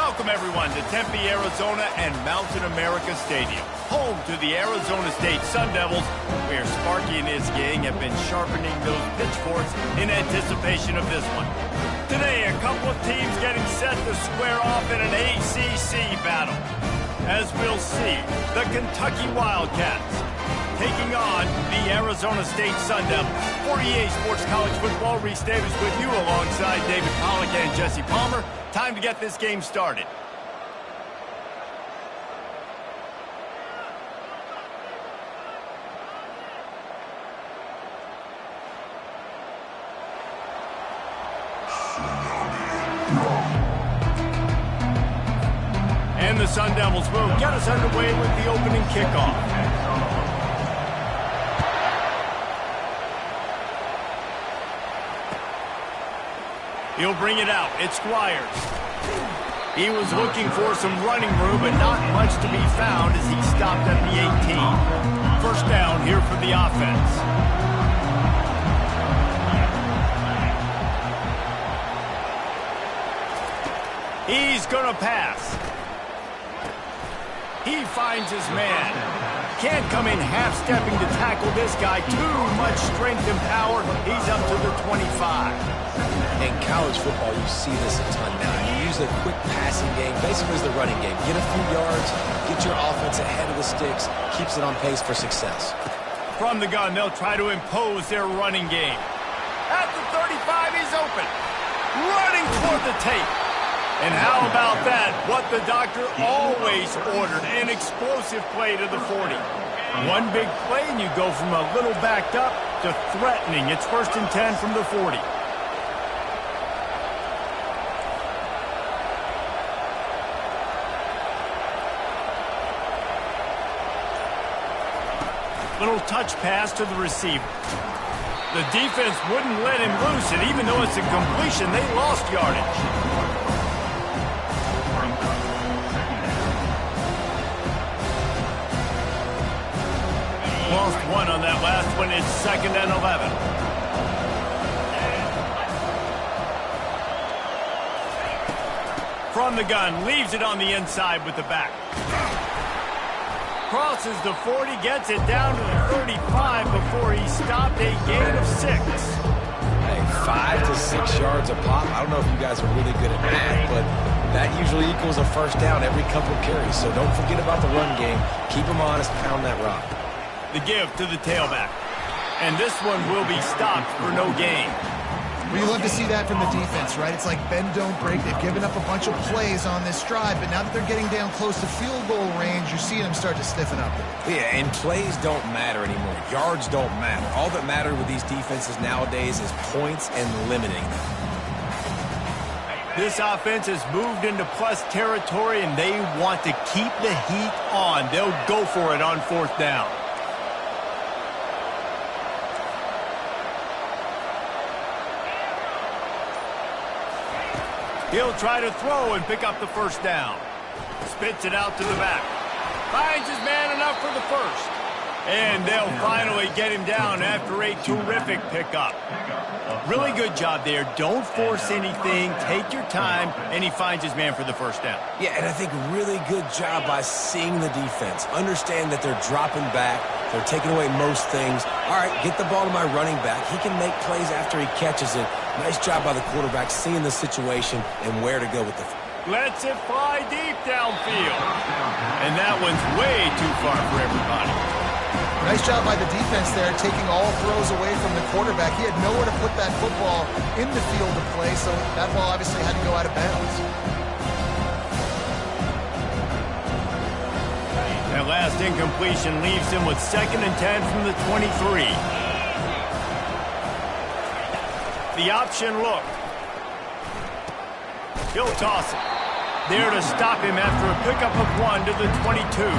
Welcome, everyone, to Tempe, Arizona and Mountain America Stadium, home to the Arizona State Sun Devils, where Sparky and his gang have been sharpening those pitchforks in anticipation of this one. Today, a couple of teams getting set to square off in an ACC battle. As we'll see, the Kentucky Wildcats taking on the Arizona State Sun Devils. 48 Sports College Football, Reese Davis with you alongside David Pollack and Jesse Palmer. Time to get this game started. And the Sun Devils will get us underway with the opening kickoff. He'll bring it out. It's Squires. He was looking for some running room, but not much to be found as he stopped at the 18. First down here for the offense. He's going to pass. He finds his man. Can't come in half-stepping to tackle this guy. Too much strength and power. He's up to the 25. In college football, you see this a ton now. You use a quick passing game, basically as the running game. Get a few yards, get your offense ahead of the sticks, keeps it on pace for success. From the gun, they'll try to impose their running game. At the 35, he's open. Running toward the tape. And how about that? What the doctor always ordered, an explosive play to the 40. One big play, and you go from a little backed up to threatening. It's 1st and 10 from the 40. Little touch pass to the receiver. The defense wouldn't let him loose, and even though it's a completion, they lost yardage. Lost one on that last one. It's 2nd and 11. From the gun, leaves it on the inside with the back. Crosses the 40, gets it down to the 35 before he stopped. A gain of 6. Hey, 5 to 6 yards a pop. I don't know if you guys are really good at math, but that usually equals a first down every couple of carries. So don't forget about the run game. Keep them honest, pound that rock. The give to the tailback. And this one will be stopped for no gain. Well, you love to see that from the defense, right? It's like bend, don't break. They've given up a bunch of plays on this drive, but now that they're getting down close to field goal range, you're seeing them start to stiffen up. Yeah, and plays don't matter anymore. Yards don't matter. All that matters with these defenses nowadays is points and limiting them. This offense has moved into plus territory, and they want to keep the heat on. They'll go for it on 4th down. He'll try to throw and pick up the 1st down. Spits it out to the back. Finds his man enough for the 1st. And they'll finally get him down after a terrific pickup. Really good job there. Don't force anything. Take your time. And he finds his man for the 1st down. Yeah, and I think really good job by seeing the defense. Understand that they're dropping back. They're taking away most things. All right, get the ball to my running back. He can make plays after he catches it. Nice job by the quarterback seeing the situation and where to go with the lets it fly deep downfield. And that one's way too far for everybody. Nice job by the defense there, taking all throws away from the quarterback. He had nowhere to put that football in the field of play, so that ball obviously had to go out of bounds. That last incompletion leaves him with 2nd and 10 from the 23. The option look. He'll toss it. There to stop him after a pickup of 1 to the 22.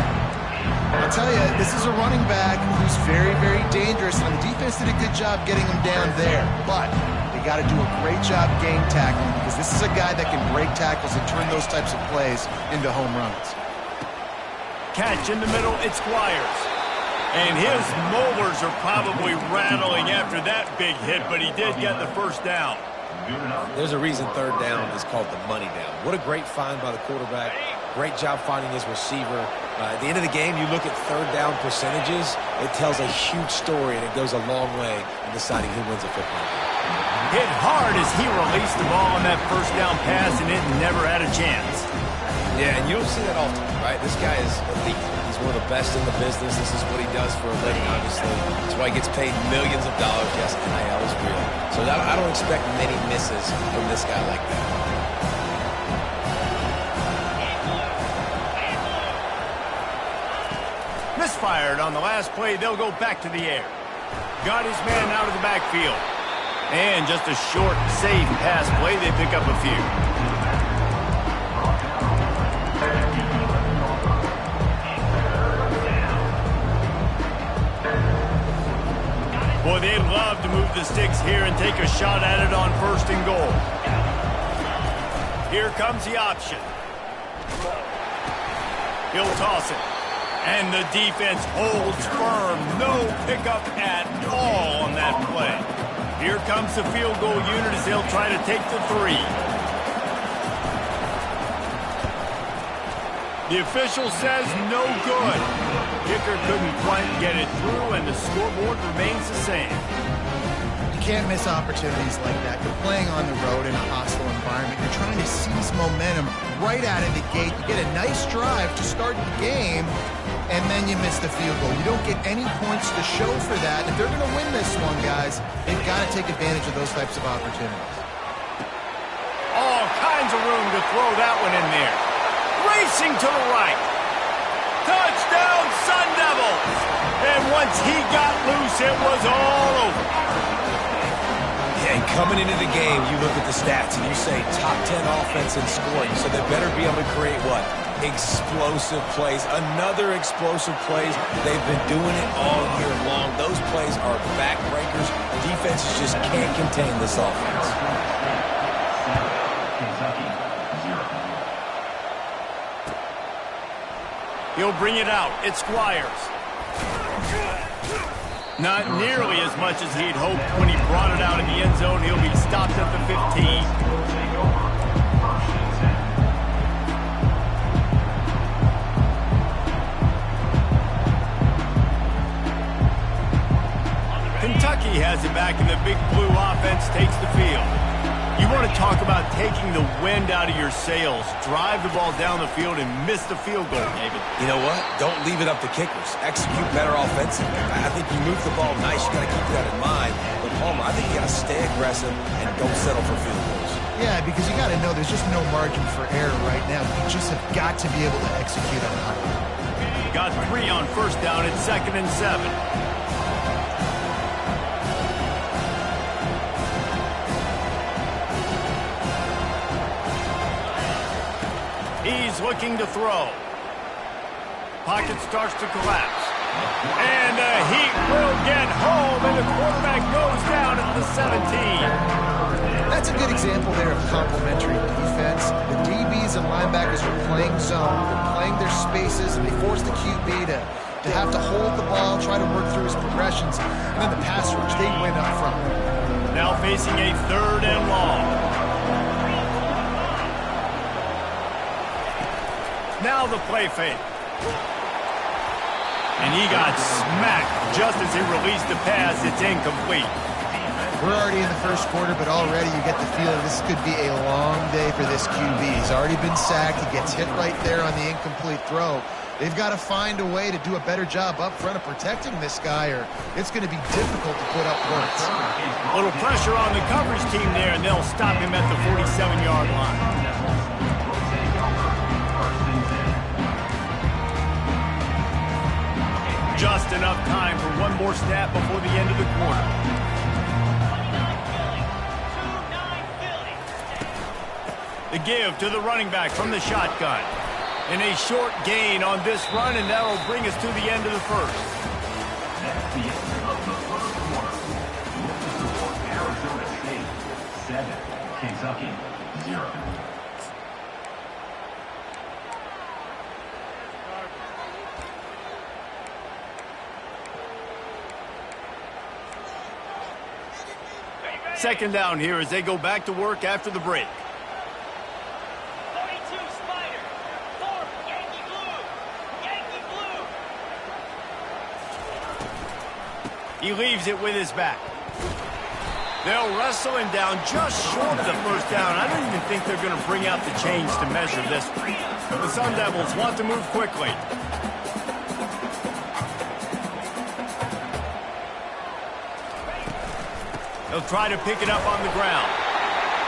I'll tell you, this is a running back who's very, very dangerous, and the defense did a good job getting him down there. But they got to do a great job game tackling, because this is a guy that can break tackles and turn those types of plays into home runs. Catch in the middle, it's Squires. And his molars are probably rattling after that big hit, but he did get the 1st down. There's a reason third down is called the money down. What a great find by the quarterback. Great job finding his receiver. At the end of the game, you look at third down percentages. It tells a huge story, and it goes a long way in deciding who wins a football game. Hit hard as he released the ball on that first down pass, and it never had a chance. Yeah, and you don't see that often, right? This guy is elite. He's one of the best in the business. This is what he does for a living, obviously. That's why he gets paid millions of dollars. Yes, NIL is real. So I don't expect many misses from this guy like that. Misfired on the last play. They'll go back to the air. Got his man out of the backfield. And just a short, safe pass play. They pick up a few. Boy, they'd love to move the sticks here and take a shot at it on 1st and goal. Here comes the option. He'll toss it. And the defense holds firm. No pickup at all on that play. Here comes the field goal unit as they'll try to take the 3. The official says no good. Kicker couldn't quite get it through, and the scoreboard remains the same. You can't miss opportunities like that. You're playing on the road in a hostile environment. You're trying to seize momentum right out of the gate. You get a nice drive to start the game, and then you miss the field goal. You don't get any points to show for that. If they're going to win this one, guys, they've got to take advantage of those types of opportunities. All kinds of room to throw that one in there. Racing to the right. Touchdown, Sun Devils! And once he got loose, it was all over. And coming into the game, you look at the stats and you say top 10 offense in scoring, so they better be able to create what? Explosive plays. Another explosive plays. They've been doing it all year long. Those plays are backbreakers. Defenses just can't contain this offense. He'll bring it out. It's Squires. Not nearly as much as he'd hoped when he brought it out in the end zone. He'll be stopped at the 15. Kentucky has it back, and the Big Blue offense takes the field. You want to talk about taking the wind out of your sails. Drive the ball down the field and miss the field goal, David. You know what? Don't leave it up to kickers. Execute better offensively. I think you move the ball nice. You got to keep that in mind. But Palmer, I think you got to stay aggressive and don't settle for field goals. Yeah, because you got to know there's just no margin for error right now. You just have got to be able to execute on it. Got 3 on 1st down. It's 2nd and 7. He's looking to throw. Pocket starts to collapse. And the Heat will get home, and the quarterback goes down at the 17. That's a good example there of complementary defense. The DBs and linebackers are playing zone. They're playing their spaces, and they force the QB to have to hold the ball, try to work through his progressions. And then the pass rush, they win up front. Now facing a 3rd and long. Now the play fake. And he got smacked just as he released the pass. It's incomplete. We're already in the 1st quarter, but already you get the feeling this could be a long day for this QB. He's already been sacked. He gets hit right there on the incomplete throw. They've got to find a way to do a better job up front of protecting this guy, or it's going to be difficult to put up points. A little pressure on the coverage team there, and they'll stop him at the 47-yard line. Just enough time for one more snap before the end of the quarter. The give to the running back from the shotgun. And a short gain on this run, and that'll bring us to the end of the 1st. That's the end of the 1st quarter. Arizona State 7, Kentucky 0. second down here as they go back to work after the break. 42 Spider. 4 Yankee Blue. Yankee Blue. He leaves it with his back. They'll wrestle him down just short of the first down. I don't even think they're going to bring out the chains to measure this. The Sun Devils want to move quickly. They'll try to pick it up on the ground.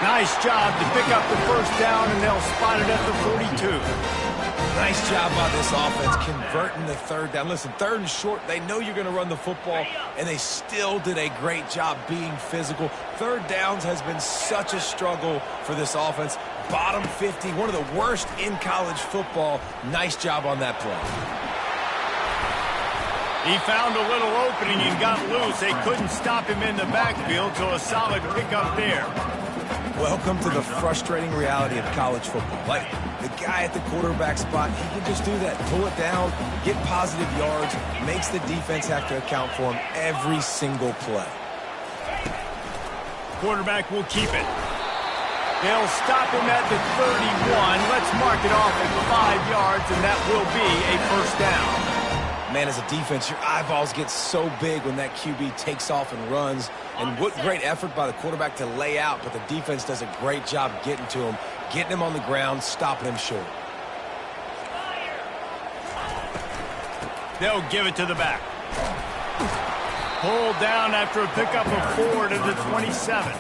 Nice job to pick up the first down, and they'll spot it at the 42. Nice job by this offense converting the third down. Listen, third and short, they know you're going to run the football, and they still did a great job being physical. Third downs has been such a struggle for this offense. Bottom 50, one of the worst in college football. Nice job on that play. He found a little opening and got loose. They couldn't stop him in the backfield, so a solid pickup there. Welcome to the frustrating reality of college football. Like, the guy at the quarterback spot, he can just do that. Pull it down, get positive yards, makes the defense have to account for him every single play. Quarterback will keep it. They'll stop him at the 31. Let's mark it off at 5 yards, and that will be a first down. Man, as a defense, your eyeballs get so big when that QB takes off and runs. And what great effort by the quarterback to lay out, but the defense does a great job getting to him, getting him on the ground, stopping him short. They'll give it to the back. Pulled down after a pickup of 4 to the 27.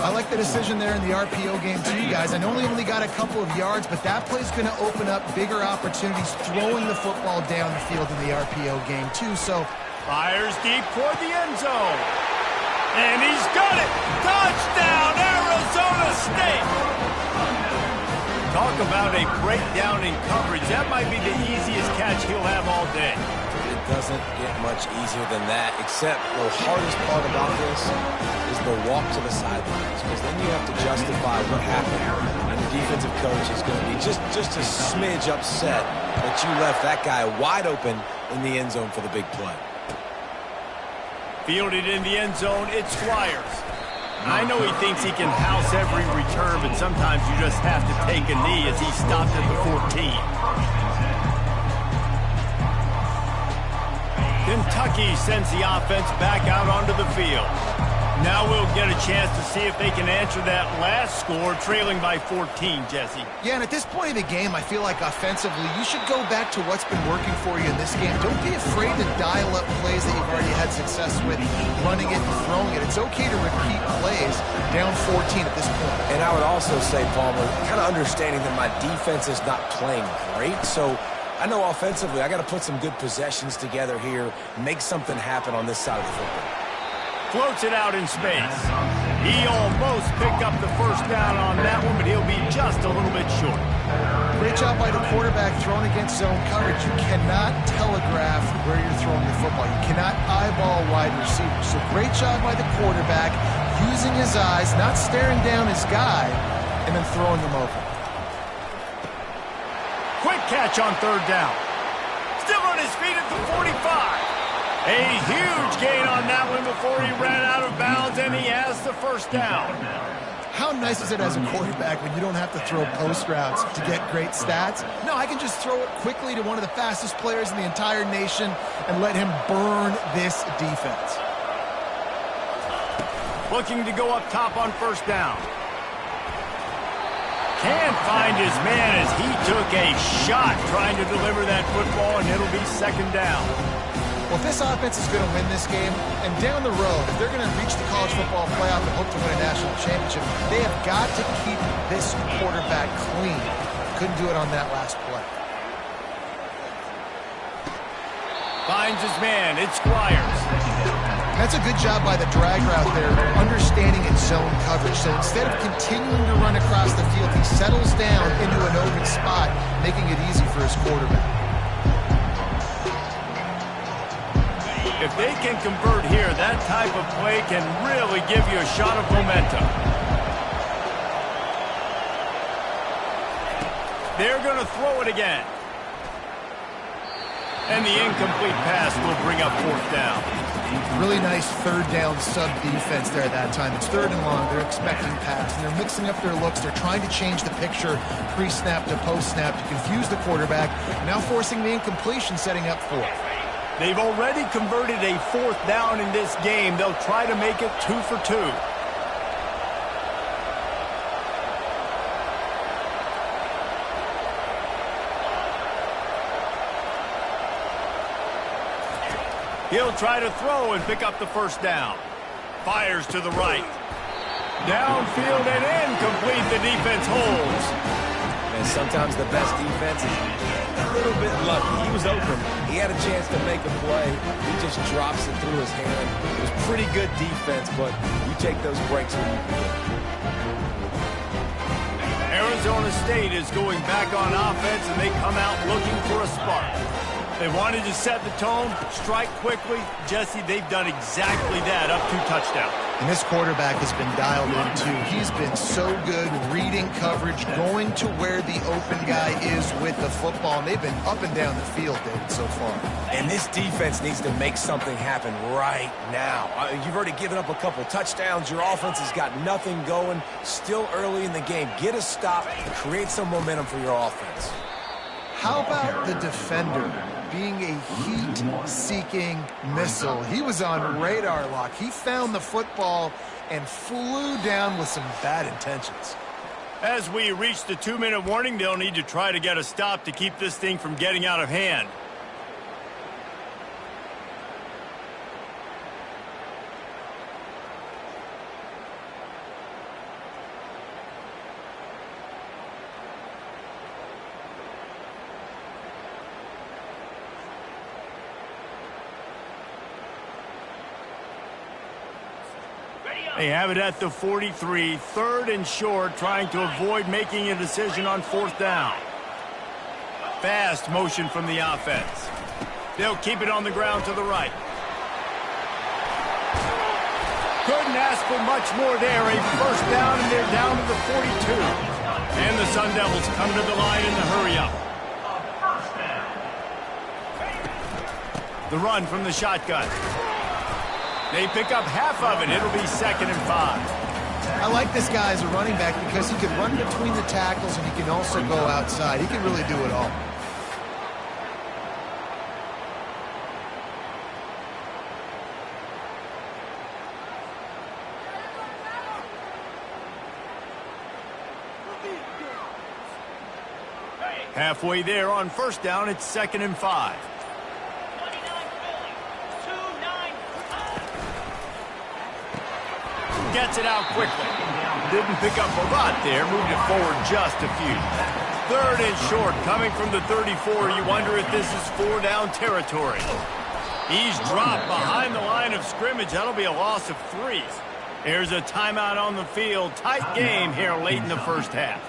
I like the decision there in the RPO game too, guys. I know we only got a couple of yards, but that play's going to open up bigger opportunities throwing the football down the field in the RPO game too. So fires deep toward the end zone. And he's got it. Touchdown, Arizona State. Talk about a breakdown in coverage. That might be the easiest catch he'll have all day. It doesn't get much easier than that, except the hardest part about this is the walk to the sidelines, because then you have to justify what happened, and the defensive coach is going to be just a smidge upset that you left that guy wide open in the end zone for the big play. Fielded in the end zone, it's Squires. I know he thinks he can house every return, but sometimes you just have to take a knee as he stopped at the 14. Kentucky sends the offense back out onto the field. Now we'll get a chance to see if they can answer that last score, trailing by 14, Jesse. yeah, and at this point of the game, I feel like offensively, you should go back to what's been working for you in this game. Don't be afraid to dial up plays that you've already had success with, running it and throwing it. It's okay to repeat plays down 14 at this point. And I would also say, Palmer, kind of understanding that my defense is not playing great, so I know offensively I got to put some good possessions together here, make something happen on this side of the football. Floats it out in space. He almost picked up the first down on that one, but he'll be just a little bit short. Great job by the quarterback throwing against zone coverage. You cannot telegraph where you're throwing the football. You cannot eyeball wide receivers. So great job by the quarterback using his eyes, not staring down his guy, and then throwing him open. Quick catch on third down. Still on his feet at the 45. A huge gain on that one before he ran out of bounds, and he has the first down. How nice is it as a quarterback when you don't have to throw post routes to get great stats? No, I can just throw it quickly to one of the fastest players in the entire nation and let him burn this defense. Looking to go up top on first down. Can't find his man as he took a shot trying to deliver that football, and it'll be second down. Well, if this offense is going to win this game, and down the road, if they're going to reach the college football playoff and hope to win a national championship, they have got to keep this quarterback clean. Couldn't do it on that last play. Finds his man. It's Squires. That's a good job by the drag route there, understanding its zone coverage. So instead of continuing to run across the field, he settles down into an open spot, making it easy for his quarterback. If they can convert here, that type of play can really give you a shot of momentum. They're going to throw it again. And the incomplete pass will bring up fourth down. Really nice third down sub defense there at that time. It's third and long. They're expecting pass, and they're mixing up their looks. They're trying to change the picture pre-snap to post-snap to confuse the quarterback. Now forcing the incompletion, setting up fourth. They've already converted a fourth down in this game. They'll try to make it 2 for 2. He'll try to throw and pick up the first down. Fires to the right. Downfield and incomplete. The defense holds. And sometimes the best defense is a little bit lucky. He was open. He had a chance to make a play. He just drops it through his hand. It was pretty good defense, but you take those breaks when you can. Arizona State is going back on offense, and they come out looking for a spark. They wanted to set the tone, strike quickly. Jesse, they've done exactly that, up 2 touchdowns. And this quarterback has been dialed in, too. He's been so good reading coverage, going to where the open guy is with the football. And they've been up and down the field, David, so far. And this defense needs to make something happen right now. You've already given up a couple touchdowns. Your offense has got nothing going. Still early in the game. Get a stop. Create some momentum for your offense. How about the defender being a heat-seeking missile? He was on radar lock. He found the football and flew down with some bad intentions. As we reach the 2-minute warning, they'll need to try to get a stop to keep this thing from getting out of hand. They have it at the 43, 3rd and short, trying to avoid making a decision on 4th down. Fast motion from the offense. They'll keep it on the ground to the right. Couldn't ask for much more there. A first down, and they're down to the 42. And the Sun Devils come to the line in the hurry-up. The run from the shotgun. They pick up half of it. It'll be 2nd and 5. I like this guy as a running back because he can run between the tackles and he can also go outside. He can really do it all. Halfway there on first down, it's 2nd and 5. Gets it out quickly. Didn't pick up a lot there. Moved it forward just a few. 3rd and short coming from the 34. You wonder if this is 4-down territory. He's dropped behind the line of scrimmage. That'll be a loss of 3. There's a timeout on the field. Tight game here late in the first half.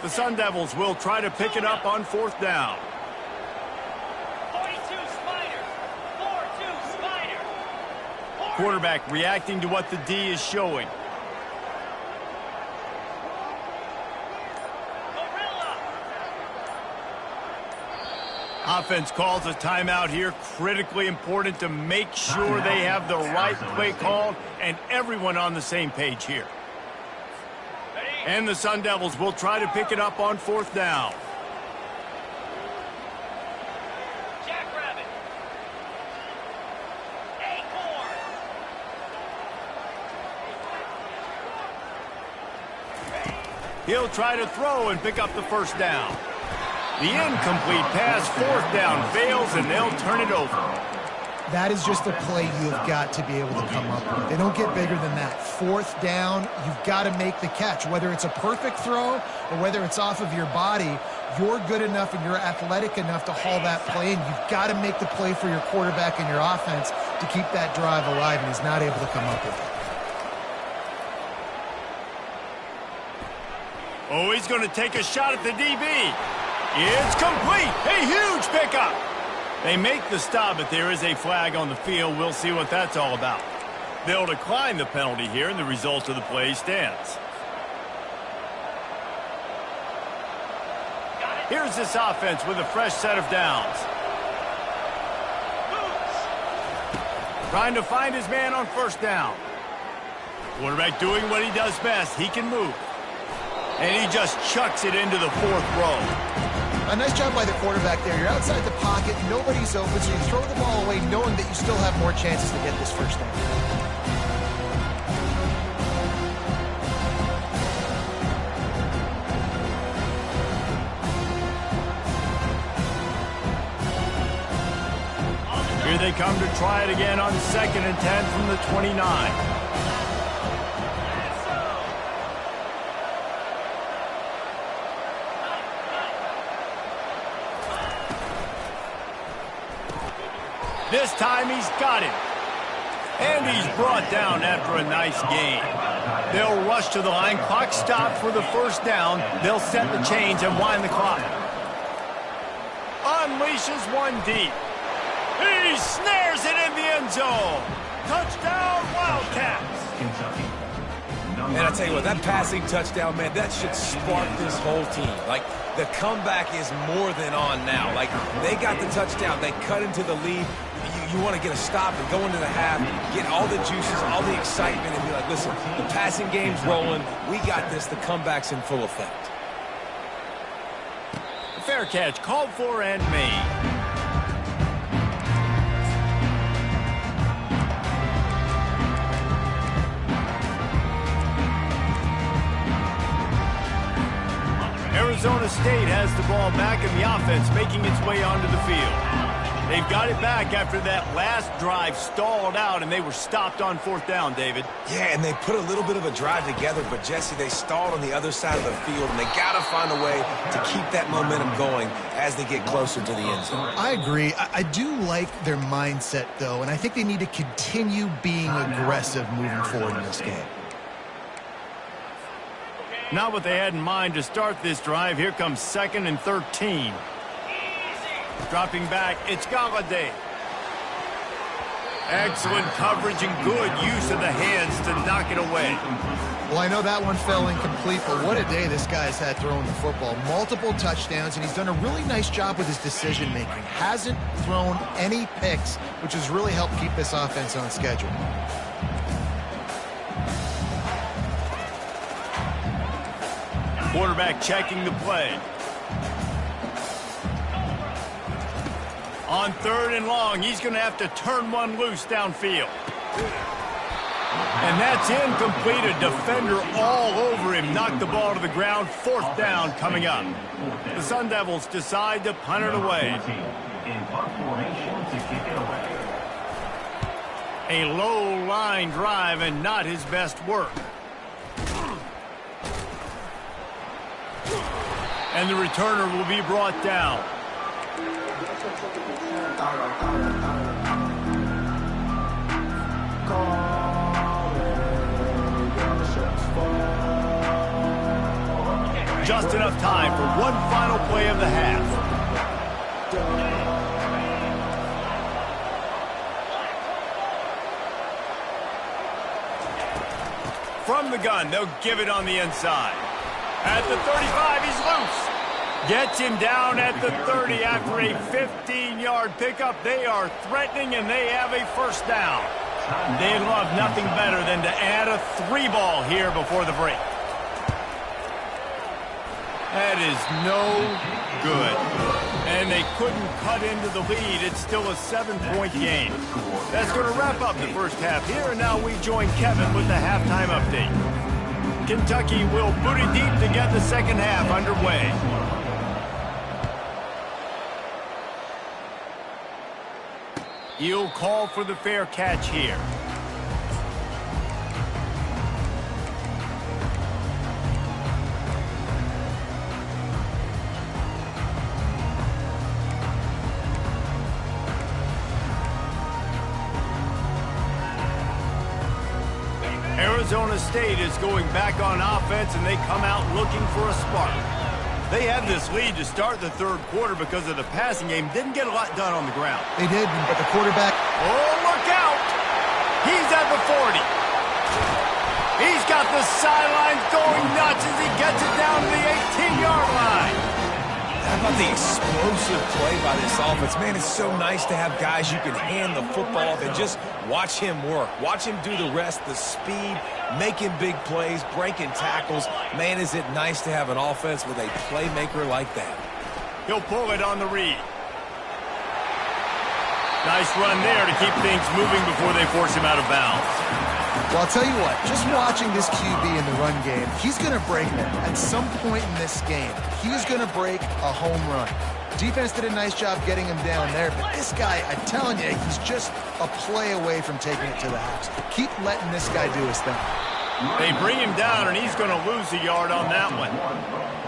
The Sun Devils will try to pick it up on 4th down. Quarterback reacting to what the D is showing. Offense calls a timeout here. Critically important to make sure they have the right play called and everyone on the same page here. And the Sun Devils will try to pick it up on 4th down. He'll try to throw and pick up the first down. The incomplete pass, 4th down, fails, and they'll turn it over. That is just a play you've got to be able to come up with. They don't get bigger than that. 4th down, you've got to make the catch. Whether it's a perfect throw or whether it's off of your body, you're good enough and you're athletic enough to haul that play, and you've got to make the play for your quarterback and your offense to keep that drive alive, and he's not able to come up with it. Oh, he's going to take a shot at the DB. It's complete. A huge pickup. They make the stop, but there is a flag on the field. We'll see what that's all about. They'll decline the penalty here, and the result of the play stands. Here's this offense with a fresh set of downs. Trying to find his man on first down. Quarterback doing what he does best. He can move. And he just chucks it into the fourth row. A nice job by the quarterback there. You're outside the pocket, nobody's open, so you throw the ball away knowing that you still have more chances to get this first down. Here they come to try it again on 2nd and 10 from the 29. This time he's got him. And he's brought down after a nice gain. They'll rush to the line. Clock stopped for the first down. They'll set the chains and wind the clock. Unleashes one deep. He snares it in the end zone. Touchdown, Wildcats. Kentucky. And I tell you what, that passing touchdown, man, that should spark this whole team. Like, the comeback is more than on now. Like, they got the touchdown. They cut into the lead. You want to get a stop and go into the half, get all the juices, all the excitement, and be like, listen, the passing game's rolling. We got this. The comeback's in full effect. Fair catch called for and made. Arizona State has the ball back and the offense making its way onto the field. They've got it back after that last drive stalled out, and they were stopped on 4th down, David. Yeah, and they put a little bit of a drive together, but, Jesse, they stalled on the other side of the field, and they got to find a way to keep that momentum going as they get closer to the end zone. I agree. I do like their mindset, though, and I think they need to continue being aggressive moving forward in this game. Not what they had in mind to start this drive. Here comes 2nd and 13. Dropping back, it's Galladay. Excellent coverage and good use of the hands to knock it away. Well, I know that one fell incomplete, but what a day this guy's had throwing the football. Multiple touchdowns, and he's done a really nice job with his decision-making. Hasn't thrown any picks, which has really helped keep this offense on schedule. Quarterback checking the play. On 3rd and long, he's going to have to turn one loose downfield. And that's incomplete. A defender all over him. Knocked the ball to the ground. 4th down coming up. The Sun Devils decide to punt it away. In punt formation to kick it away. A low line drive and not his best work. And the returner will be brought down. Just enough time for one final play of the half. From the gun, they'll give it on the inside. At the 35, he's loose. Gets him down at the 30 after a 15-yard pickup. They are threatening, and they have a first down. They love nothing better than to add a 3-ball here before the break. That is no good. And they couldn't cut into the lead. It's still a 7-point game. That's going to wrap up the first half here, and now we join Kevin with the halftime update. Kentucky will boot it deep to get the second half underway. He'll call for the fair catch here. Arizona State is going back on offense, and they come out looking for a spark. They had this lead to start the third quarter because of the passing game. Didn't get a lot done on the ground. They did, but the quarterback... Oh, look out! He's at the 40. He's got the sidelines going nuts as he gets it down to the 18-yard line. That about the explosive play by this offense? Man, it's so nice to have guys you can hand the football and just watch him work. Watch him do the rest, the speed, making big plays, breaking tackles. Man, is it nice to have an offense with a playmaker like that. He'll pull it on the read. Nice run there to keep things moving before they force him out of bounds. Well, I'll tell you what, just watching this QB in the run game, he's going to break them. At some point in this game, he's going to break a home run. Defense did a nice job getting him down there, but this guy, I'm telling you, he's just a play away from taking it to the house. Keep letting this guy do his thing. They bring him down, and he's going to lose a yard on that one.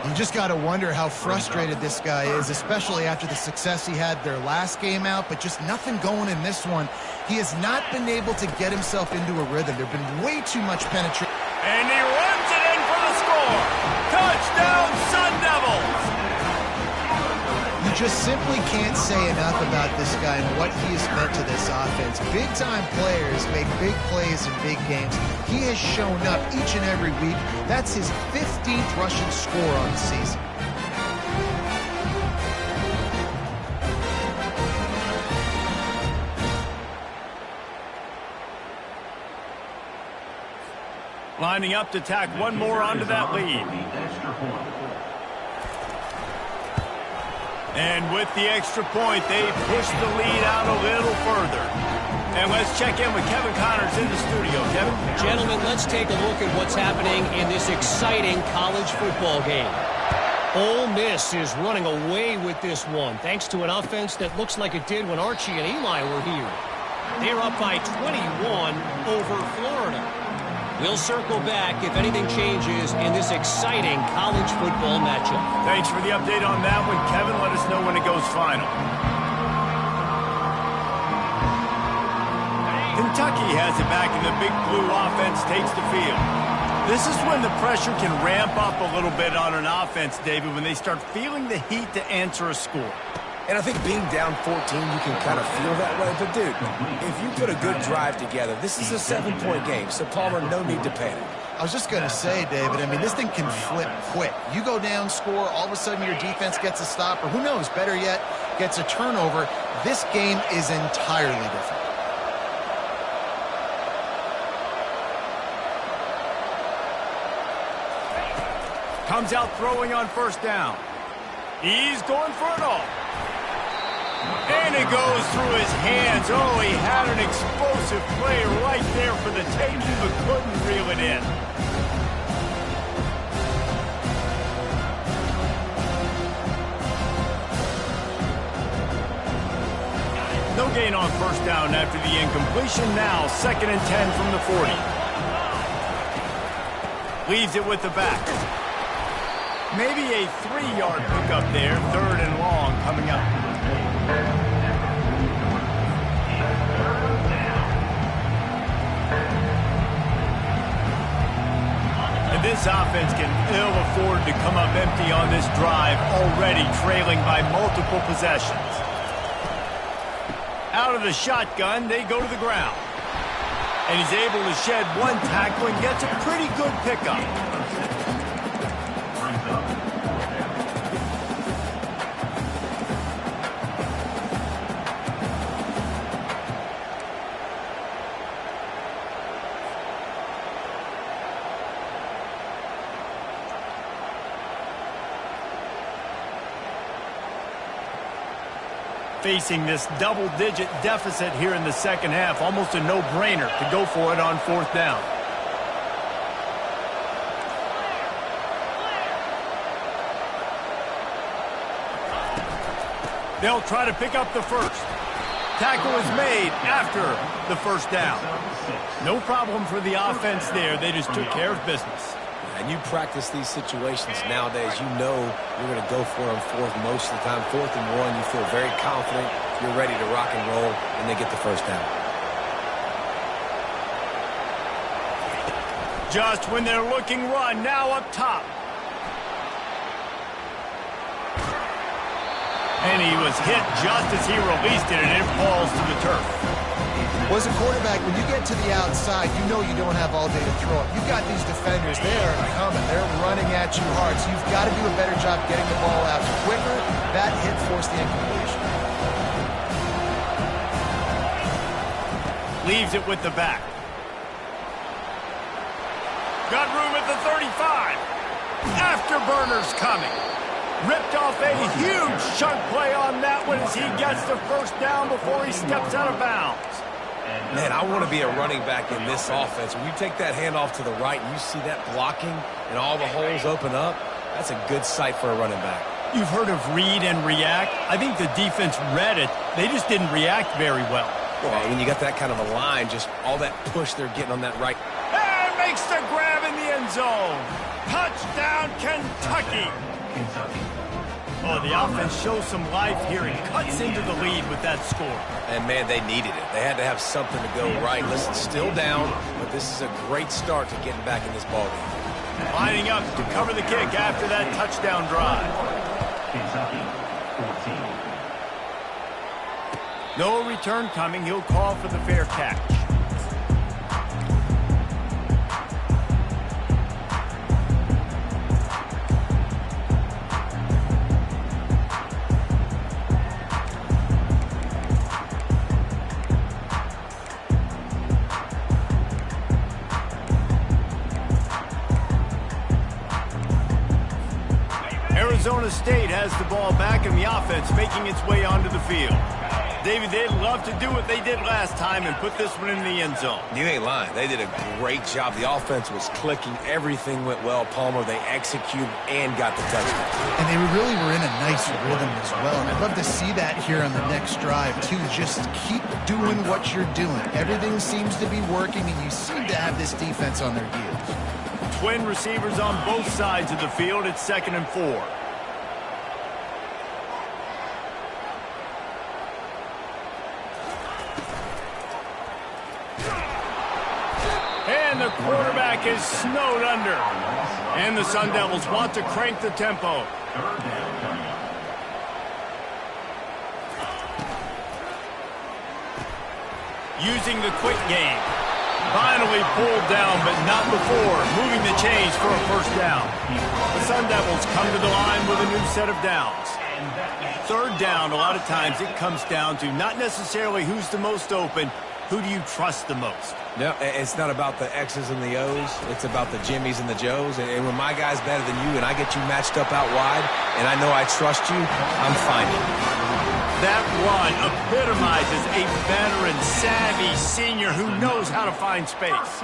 You just got to wonder how frustrated this guy is, especially after the success he had their last game out, but just nothing going in this one. He has not been able to get himself into a rhythm. There have been way too much penetration. And he runs it in for the score. Touchdown, Sun Devils! You just simply can't say enough about this guy and what he has meant to this offense. Big-time players make big plays in big games. He has shown up each and every week. That's his 15th rushing score on the season. Lining up to tack one more onto that lead. And with the extra point, they push the lead out a little further. And let's check in with Kevin Connors in the studio. Kevin? Gentlemen, let's take a look at what's happening in this exciting college football game. Ole Miss is running away with this one, thanks to an offense that looks like it did when Archie and Eli were here. They're up by 21 over Florida. We'll circle back if anything changes in this exciting college football matchup. Thanks for the update on that one, Kevin. Let us know when it goes final. Kentucky has it back, and the Big Blue offense takes the field. This is when the pressure can ramp up a little bit on an offense, David, when they start feeling the heat to answer a score. And I think being down 14, you can kind of feel that way. But, dude, if you put a good drive together, this is a 7-point game. So, Palmer, no need to panic. I was just going to say, David, I mean, this thing can flip quick. You go down, score, all of a sudden your defense gets a stop, or who knows, better yet, gets a turnover. This game is entirely different. Comes out throwing on first down. He's going for it all. And it goes through his hands. Oh, he had an explosive play right there for the taking, but couldn't reel it in. No gain on first down after the incompletion. Now 2nd and 10 from the 40. Leaves it with the back. Maybe a 3-yard pickup there. 3rd and long coming up. And this offense can ill afford to come up empty on this drive, already trailing by multiple possessions. Out of the shotgun, they go to the ground. And he's able to shed one tackle and gets a pretty good pickup. Facing this double-digit deficit here in the second half, almost a no-brainer to go for it on 4th down. They'll try to pick up the first. Tackle is made after the first down. No problem for the offense there. They just took care of business. And you practice these situations nowadays, you know you're going to go for them 4th most of the time. 4th and 1, you feel very confident, you're ready to rock and roll, and they get the first down. Just when they're looking run, now up top. And he was hit just as he released it, and it falls to the turf. Well, as a quarterback, when you get to the outside, you know you don't have all day to throw it. You've got these defenders, they are coming. They're running at you hard, so you've got to do a better job getting the ball out quicker That hit forced the incompletion. Leaves it with the back. Got room at the 35. Afterburners coming. Ripped off a huge chunk play on that one as he gets the first down before he steps out of bounds. Man, I want to be a running back in this offense. When you take that handoff to the right and you see that blocking and all the holes open up, that's a good sight for a running back. You've heard of read and react. I think the defense read it. They just didn't react very well. Well, when you got that kind of a line, just all that push they're getting on that right. And makes the grab in the end zone. Touchdown, Kentucky. Oh, the offense shows some life here and cuts into the lead with that score. And, man, they needed it. They had to have something to go right. Listen, still down, but this is a great start to getting back in this ballgame. Lining up to cover the kick after that touchdown drive. Kentucky, 14. No return coming. He'll call for the fair catch. Arizona State has the ball back in the offense, making its way onto the field. David, they'd love to do what they did last time and put this one in the end zone. You ain't lying. They did a great job. The offense was clicking. Everything went well. Palmer, they executed and got the touchdown. And they really were in a nice rhythm as well. And I'd love to see that here on the next drive, too. Just keep doing what you're doing. Everything seems to be working, and you seem to have this defense on their heels. Twin receivers on both sides of the field. It's 2nd and 4. And the quarterback is snowed under. And the Sun Devils want to crank the tempo. Using the quick game. Finally pulled down, but not before moving the chains for a first down. The Sun Devils come to the line with a new set of downs. 3rd down, a lot of times it comes down to not necessarily who's the most open, who do you trust the most? No, it's not about the X's and the O's. It's about the Jimmies and the Joes. And when my guy's better than you and I get you matched up out wide and I know I trust you, I'm finding. That run epitomizes a veteran, savvy senior who knows how to find space.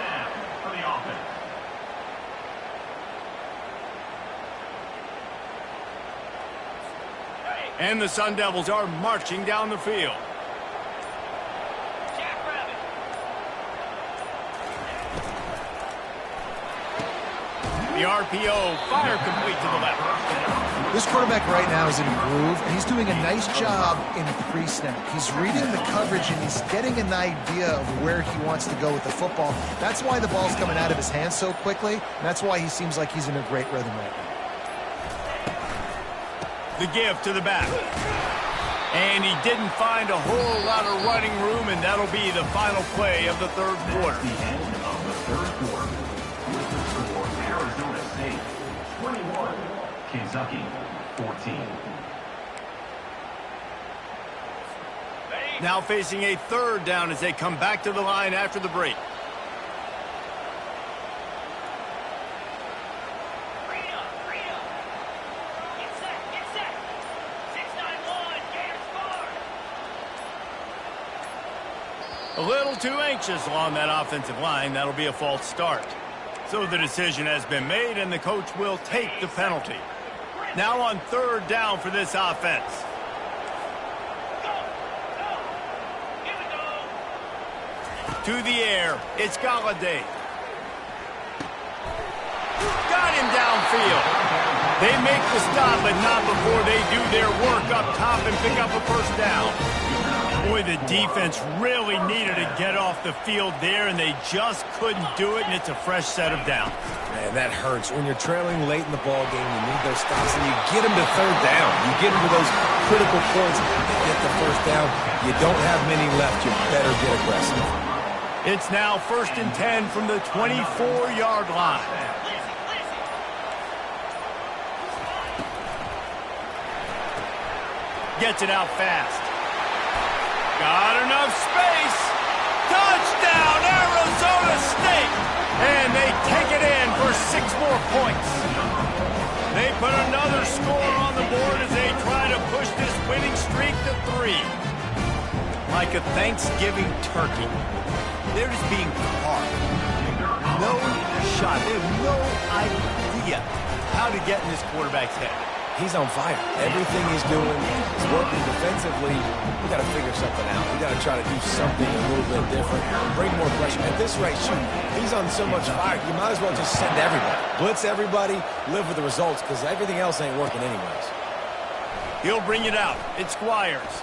And the Sun Devils are marching down the field. The RPO, fire complete to the left. This quarterback right now is in a groove, and he's doing a nice job in pre-snap. He's reading the coverage, and he's getting an idea of where he wants to go with the football. That's why the ball's coming out of his hands so quickly, and that's why he seems like he's in a great rhythm right now. The give to the back. And he didn't find a whole lot of running room, and that'll be the final play of the 3rd quarter. The end of the 3rd quarter. With the score, Arizona State 21, Kentucky 14. Now facing a 3rd down as they come back to the line after the break. A little too anxious along that offensive line. That'll be a false start. So the decision has been made, and the coach will take the penalty. Now on 3rd down for this offense. To the air, it's Galladay. Got him downfield. They make the stop, but not before they do their work up top and pick up a first down. Boy, the defense really needed to get off the field there, and they just couldn't do it, and it's a fresh set of downs. Man, that hurts. When you're trailing late in the ball game, you need those stops, and you get them to 3rd down. You get them to those critical points, you get the first down. You don't have many left. You better get aggressive. It's now 1st and 10 from the 24-yard line. Gets it out fast. Got enough space. Touchdown, Arizona State. And they take it in for 6 more points. They put another score on the board as they try to push this winning streak to 3. Like a Thanksgiving turkey, they're just being carved. No shot. They have no idea how to get in this quarterback's head. He's on fire. Everything he's doing is working defensively. We got to figure something out. We got to try to do something a little bit different. Bring more pressure. At this rate, shoot, he's on so much fire. You might as well just send everybody. Blitz everybody, live with the results, because everything else ain't working anyways. He'll bring it out. It's Squires.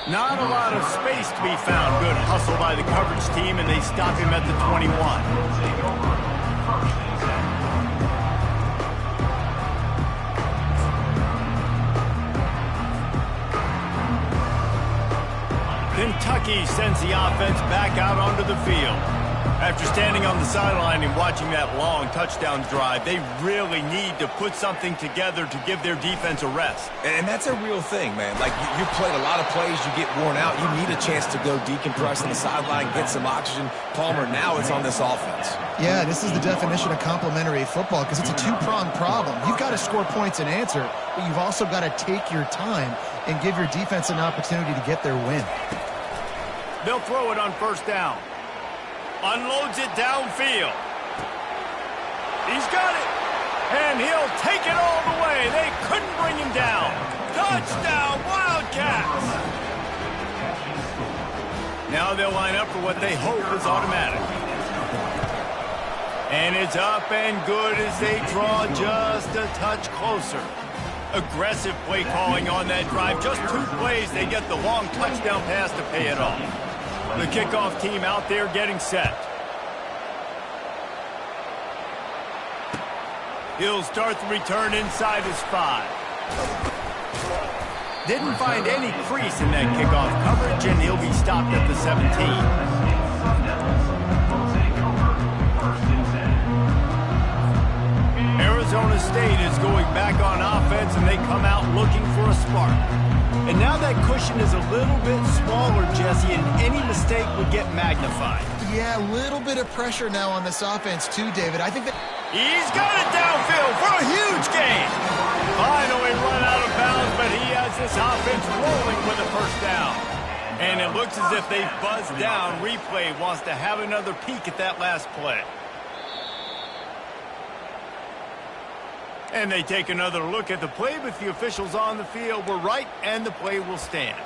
Not a lot of space to be found. Good hustle by the coverage team, and they stop him at the 21. Kentucky sends the offense back out onto the field. After standing on the sideline and watching that long touchdown drive, they really need to put something together to give their defense a rest. And that's a real thing, man. Like, you played a lot of plays, you get worn out. You need a chance to go decompress on the sideline, get some oxygen. Palmer, now it's on this offense. Yeah, this is the definition of complementary football because it's a two-pronged problem. You've got to score points and answer, but you've also got to take your time and give your defense an opportunity to get their win. They'll throw it on first down. Unloads it downfield. He's got it. And he'll take it all the way. They couldn't bring him down. Touchdown, Wildcats. Now they'll line up for what they hope is automatic. And it's up and good as they draw just a touch closer. Aggressive play calling on that drive. Just 2 plays, they get the long touchdown pass to pay it off. The kickoff team out there getting set. He'll start the return inside his 5. Didn't find any crease in that kickoff coverage, and he'll be stopped at the 17. Arizona State is going back on offense, and they come out looking for a spark. And now that cushion is a little bit smaller, Jesse, and any mistake would get magnified. Yeah, a little bit of pressure now on this offense too, David. I think that he's got it downfield for a huge gain. Finally run out of bounds, but he has this offense rolling with a first down. And it looks as if they've buzzed down. Replay wants to have another peek at that last play. And they take another look at the play, but the officials on the field were right, and the play will stand.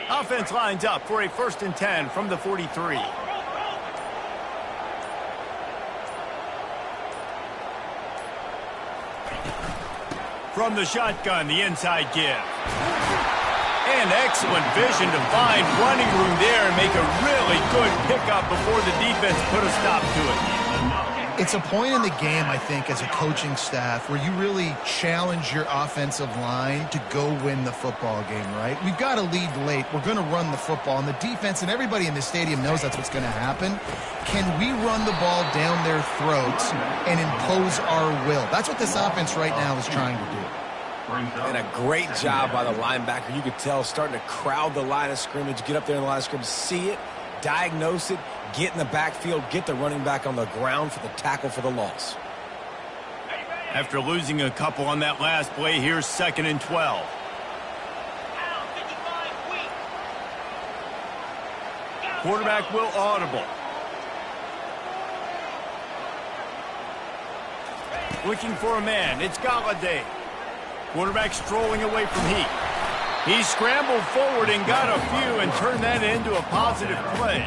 Offense lines up for a 1st and 10 from the 43. From the shotgun, the inside give. And excellent vision to find running room there and make a really good pickup before the defense put a stop to it. it's a point in the game, I think, as a coaching staff where you really challenge your offensive line to go win the football game, right? We've got to lead late. We're going to run the football. And the defense and everybody in the stadium knows that's what's going to happen. Can we run the ball down their throats and impose our will? That's what this offense right now is trying to do. And a great job by the linebacker. You could tell starting to crowd the line of scrimmage, get up there in the line of scrimmage, see it, diagnose it, get in the backfield, get the running back on the ground for the tackle for the loss. After losing a couple on that last play, here's 2nd and 12. Quarterback will audible. Looking for a man. It's Galladay. Quarterback strolling away from Heat. He scrambled forward and got a few and turned that into a positive play.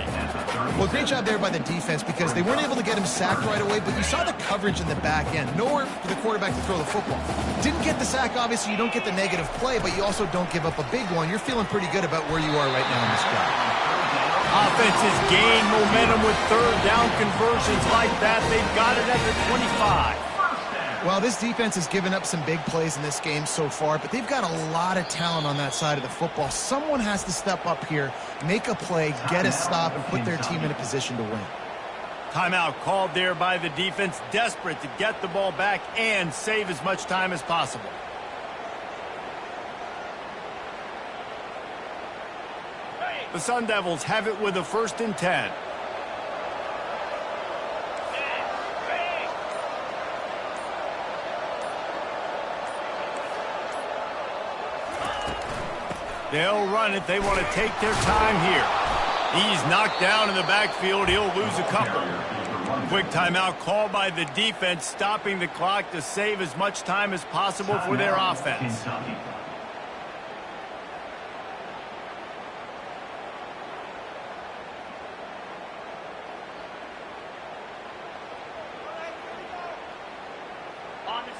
Well, great job there by the defense because they weren't able to get him sacked right away, but you saw the coverage in the back end. Nowhere for the quarterback to throw the football. Didn't get the sack, obviously. You don't get the negative play, but you also don't give up a big one. You're feeling pretty good about where you are right now in this drive. Offenses gain momentum with third down conversions like that. They've got it at the 25. Well, this defense has given up some big plays in this game so far, but they've got a lot of talent on that side of the football. Someone has to step up here, make a play, get a stop, and put their team in a position to win. Timeout called there by the defense, desperate to get the ball back and save as much time as possible. The Sun Devils have it with a 1st and 10. They'll run it. They want to take their time here. He's knocked down in the backfield. He'll lose a couple. Quick timeout called by the defense, stopping the clock to save as much time as possible for their offense.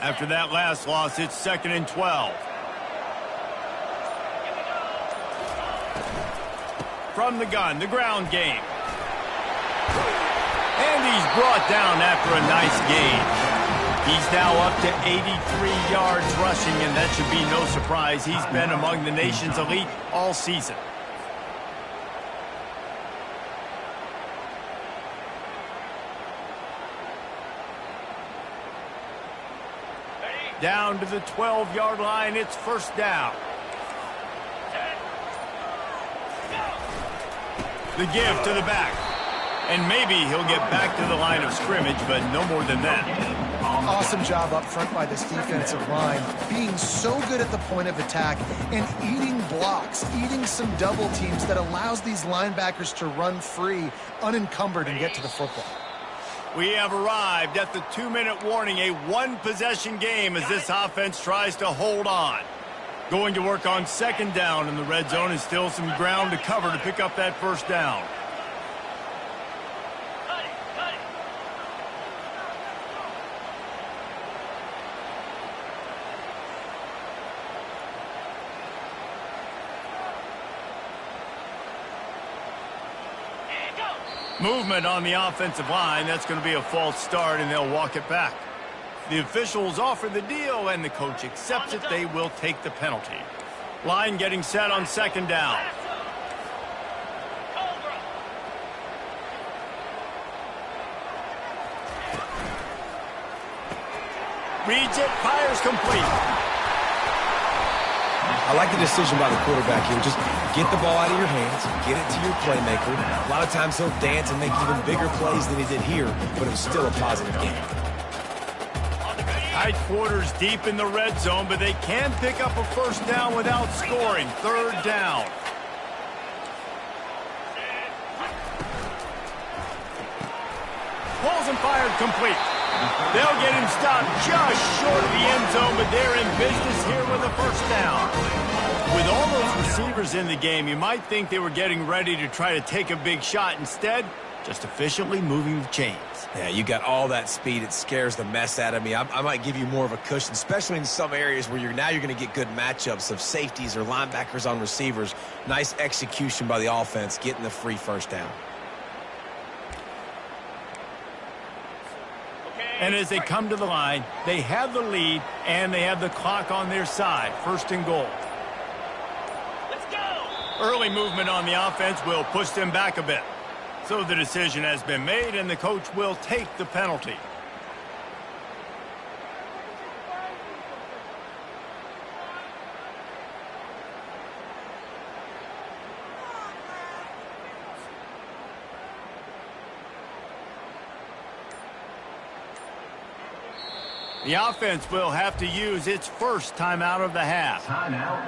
After that last loss, it's 2nd and 12. From the gun, the ground game. And he's brought down after a nice gain. He's now up to 83 yards rushing, and that should be no surprise. He's been among the nation's elite all season. Down to the 12-yard line, it's 1st down. The give to the back. And maybe he'll get back to the line of scrimmage, but no more than that. Awesome job up front by this defensive line, being so good at the point of attack and eating blocks, eating some double teams that allows these linebackers to run free, unencumbered, and get to the football. We have arrived at the 2-minute warning, a one-possession game as this offense tries to hold on. Going to work on 2nd down in the red zone, and still some ground to cover to pick up that 1st down. Movement on the offensive line. That's going to be a false start, and they'll walk it back. The officials offer the deal, and the coach accepts it. They will take the penalty. Line getting set on 2nd down. Reads it, fires complete. I like the decision by the quarterback here. Just get the ball out of your hands, get it to your playmaker. A lot of times he'll dance and make even bigger plays than he did here, but it was still a positive game. Tight quarters deep in the red zone, but they can pick up a 1st down without scoring. 3rd down. Pulls and fired complete. They'll get him stopped just short of the end zone, but they're in business here with a 1st down. With all those receivers in the game, you might think they were getting ready to try to take a big shot. Instead, just efficiently moving the chains. Yeah, you got all that speed. It scares the mess out of me. I might give you more of a cushion, especially in some areas where you're going to get good matchups of safeties or linebackers on receivers. Nice execution by the offense, getting the free 1st down. And as they come to the line, they have the lead and they have the clock on their side. 1st and goal. Let's go! Early movement on the offense will push them back a bit. So the decision has been made, and the coach will take the penalty. The offense will have to use its 1st timeout of the half. Timeout,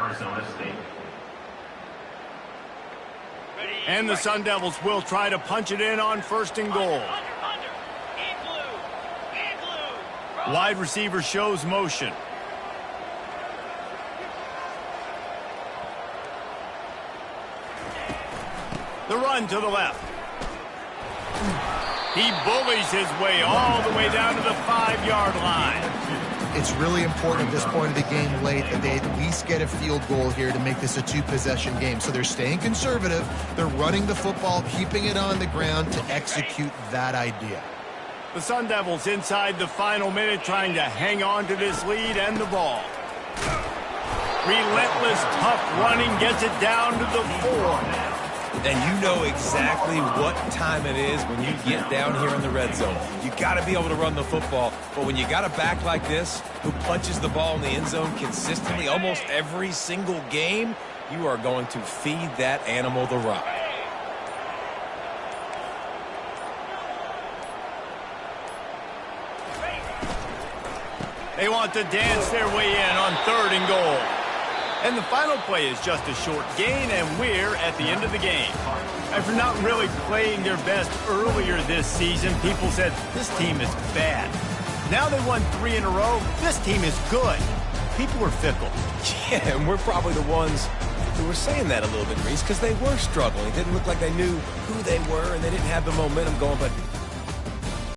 Arizona State. And the Sun Devils will try to punch it in on 1st and goal. Wide receiver shows motion. The run to the left. He bullies his way all the way down to the 5-yard line. It's really important at this point of the game late that they at least get a field goal here to make this a 2-possession game. So they're staying conservative. They're running the football, keeping it on the ground to execute that idea. The Sun Devils inside the final minute trying to hang on to this lead and the ball. Relentless, tough running gets it down to the 4. And you know exactly what time it is when you get down here in the red zone. You got to be able to run the football, but when you got a back like this who punches the ball in the end zone consistently almost every single game, you are going to feed that animal the rock. They want to dance their way in on 3rd and goal. And the final play is just a short gain, and we're at the end of the game. After not really playing their best earlier this season, people said this team is bad. Now they won 3 in a row. This team is good. People are fickle. Yeah, and we're probably the ones who were saying that a little bit, Reese, because they were struggling. It didn't look like they knew who they were, and they didn't have the momentum going, but